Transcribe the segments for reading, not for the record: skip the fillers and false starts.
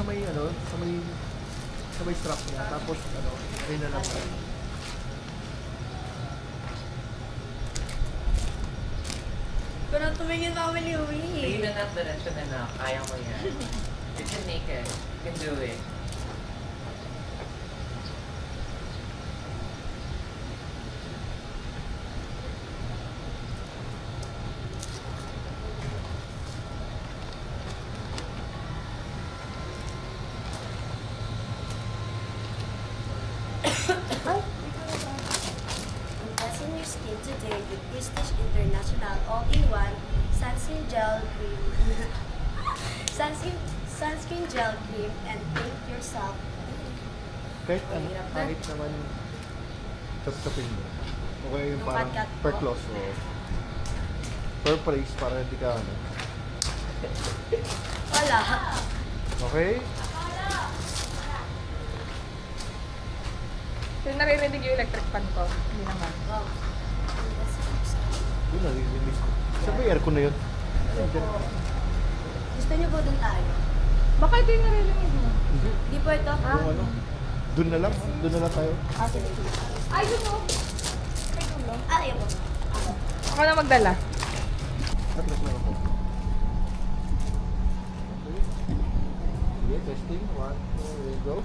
sa may ano, sa may strap niya. Tapos ano, ayun na lang. Pero tumingin pa kami ni Uwi. Tingin na lang, diretso na na. Kaya mo yan. You can make it. You can do it. Impressing your skin today with Prestige International All-in-One Sunscreen Gel Cream. Sunscreen Gel Cream and thank yourself. Kahit ano, Mahirap na. kahit naman chop-chopin mo. Okay yung Yung parang cut-cut per mo. close o per place para hindi ka ano. Wala. Okay? So, naririnig yung electric fan ko. Hindi naman. Wow. Impressing your skin. Yun na, release ko. Saan ba yung aircon na yun? Gusto niyo po doon tayo? Baka ito yung naririnig mo. Hindi. Di po ito? Yung ano? Doon na lang tayo. Ah, sige. Ay, yun o. Ay, dulo. Ah, ayaw po. Ako na magdala. Atlas na ako. Okay. Sige, testing. 1, 2, go.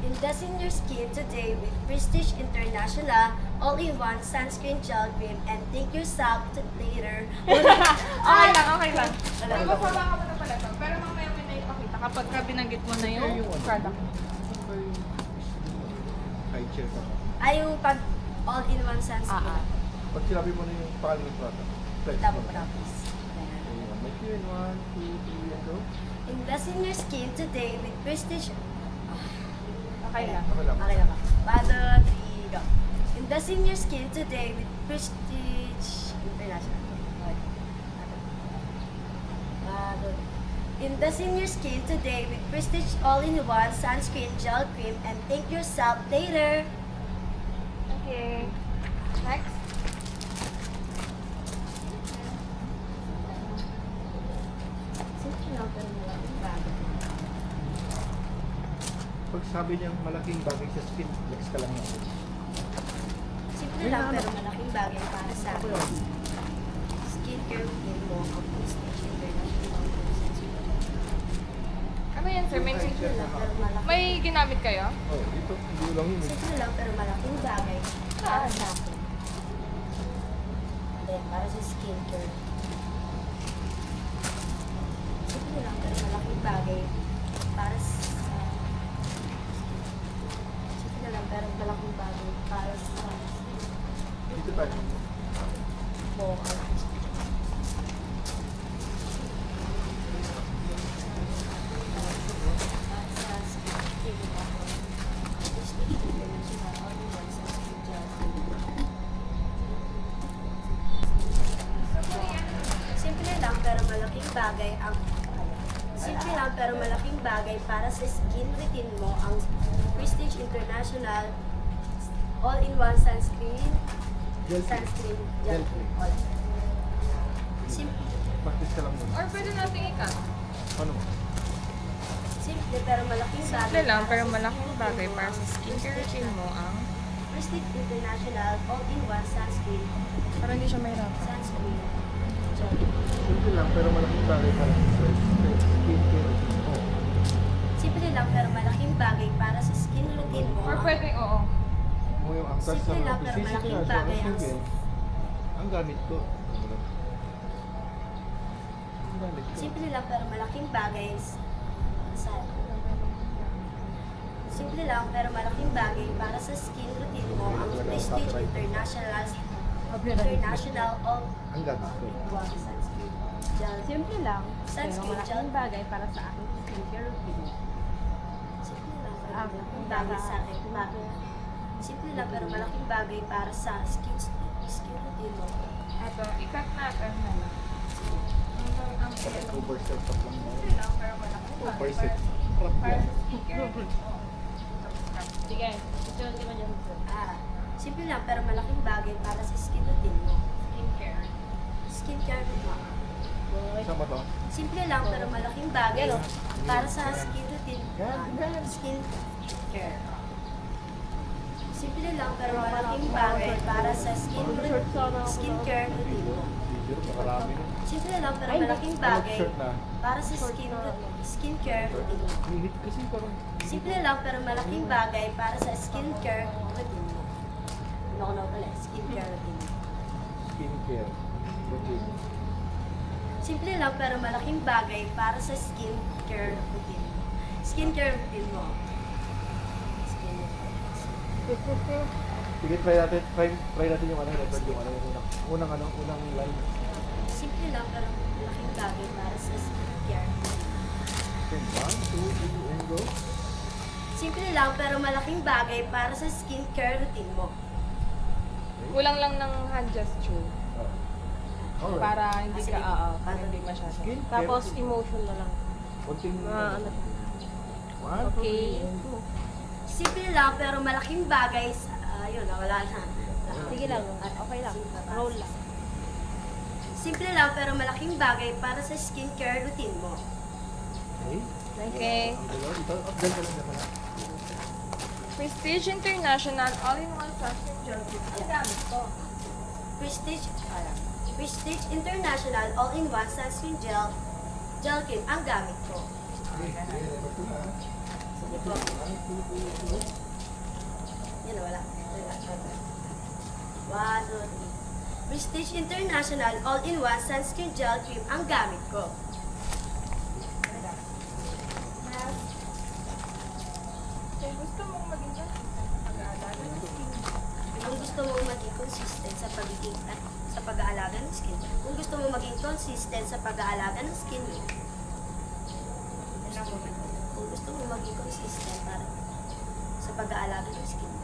Invest in your skin today with Prestige International All-in-One Sunscreen Gel Cream and thank yourself later. Okay lang, okay lang. Wala. May bababa ka mo na pala to. Pero mamaya may naipakita kapag ka binanggit mo na yung product. Saan ba yung high chair ka? Ay, yung pag all-in-one sunscreen. Pag sinabi mo na yung pangalan ng product. Flex Tama mo. po na, please. Ayan. Okay, make you in 1, 2, 3, and go. Invest in your skin today with Prestige. Okay lang. Okay lang. Okay lang ba? 1, 2, 3, go. Invest in your skin today with Prestige International. Okay. Invest in your skin today with Prestige All-in-One Sunscreen Gel Cream and thank yourself later. Okay. Next. Pag sabi niyang malaking bagay sa skin, flex ka lang natin. Simple lang pero malaking bagay para sa Ako yun. skincare routine mo ang Prestige International Sunscreen. Ano yan, sir? May, Simple lang pero malaking may ginamit kayo? Oh, dito. Hindi lang yun. Simple lang pero malaking bagay para sa akin. Then, para sa skincare. Simple lang pero malaking bagay para sa... Simple lang pero malaking bagay para sa... Dito tayo. Vocal. Para sa skincare. Prestige International All-in-One Sunscreen Gel Cream. Simple lang pero malaking bagay ang Simple lang pero malaking bagay para sa skin routine mo ang Prestige International All-in-One Sunscreen Gel cream. Sunscreen Gel Gel cream. Cream. All. Simple, Practice ka lang muna. Or pwede natin ikat? Ano? simple pero malaking bagay. Simple lang, pero para sa malaking skin bagay routine para mo sa ang skincare routine mo ang... Prestige International All-in-One Sunscreen Para hindi siya mahirapan. Sunscreen Gel Cream. Simple lang, pero malaking bagay para sa skincare routine mo. Simple lang pero malaking bagay para sa skin routine mo. Or ang- pwede, oo. Mo yung angkas Simple sa lang, pero Prestige malaking International bagay ang- Sunscreen. Ang gamit ko. Ang gamit ko. Simple lang pero malaking bagay sa Simple lang pero malaking bagay para sa skin routine mo ang Prestige International All Ang gamit ko. One Sunscreen Gel. Simple lang, pero Sunscreen gel. malaking bagay para sa aking skincare routine. Simple lang pero malaking bagay sa akin. Simple lang pero malaking bagay para sa skin routine mo. Ito, ikat natin na lang. Overset pa lang. Simple lang, pero malaking bagay Overset. para Prap sa yan. skincare routine mo. Sige, ito hindi mo dyan. Simple lang pero malaking bagay para sa skin routine mo. Skincare. Skincare routine mo. Saan ba to? Simple lang pero malaking bagay para sa skin routine. Yan. Skin care. Simple lang pero malaking bagay para sa skincare routine mo. Video, makarami no. Simple lang pero malaking bagay Shirt na. para sa skincare routine mo. Minute kasi parang Simple lang pero malaking bagay para sa skincare routine mo. Ano ko na pala? Skincare routine mo. skincare. Okay. Simple lang pero malaking bagay para sa skincare routine mo. Skincare routine mo. Sige, try natin yung record yung unang line. Simple lang pero malaking bagay para sa skincare routine mo. Okay, 1, 2, 3, and go. Simple lang pero malaking bagay para sa skincare routine mo. Kulang lang ng hand gesture. Alright. Para hindi Sige. ka, para hindi masyado. Skincare Tapos routine. emotion na lang. Konting Ano. 1, Okay. 2, 3, and go. Simple lang pero malaking bagay sa... Ayun, wala na. Sige lang. Okay lang. Roll lang. Simple lang pero malaking bagay para sa skincare routine mo. Okay. Okay. Ito, dyan ka lang naman. Prestige International All-in-One Sunscreen Gel Kit. Ang gamit ko. Prestige International All-in-One Sunscreen Gel Kit ang gamit ko. Sige po. Yan, wala. 1, 2, 3. Prestige International All-in-One Sunscreen Gel Cream ang gamit ko. Kung gusto mong maging consistent sa pag-aalaga ng skin, Kung gusto mong maging consistent sa pag-aalaga ng skin. Kung gusto mong maging consistent sa pag-aalaga ng skin mo. Kung gusto mong maging consistent para sa pag-aalaga ng skin mo.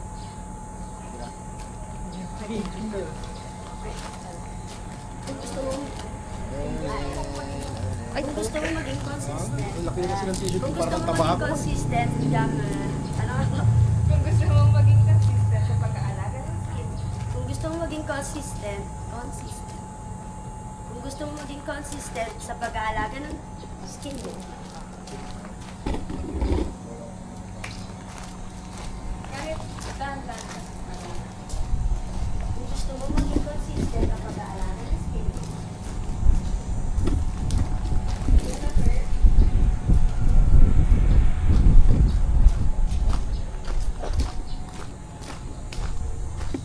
Kung gusto mong kung gusto mong maging consistent. Laki na silang t-shirt Kung ko, gusto parang mong tabako. maging consistent, ano? kung gusto mong maging consistent sa pag-aalaga ng skin, Kung gusto mong maging consistent. Kung gusto mong maging consistent sa pag-aalaga ng skin mo. kahit dahan-dahan. Kung gusto mong maging consistent sa pag-aalaga ng skin mo.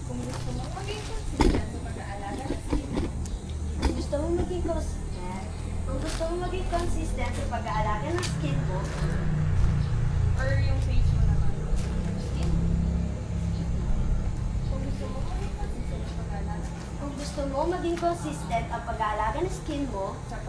Kung gusto mong maging consistent sa pag-aalaga ng skin, Kung gusto mong maging consistent. Kung gusto mong maging consistent sa pag-aalaga ng skin mo. or yung face mo naman, skin. Kung gusto mong maging consistent sa pag-aalaga Kung gusto mo maging consistent ang pag-aalaga ng skin mo.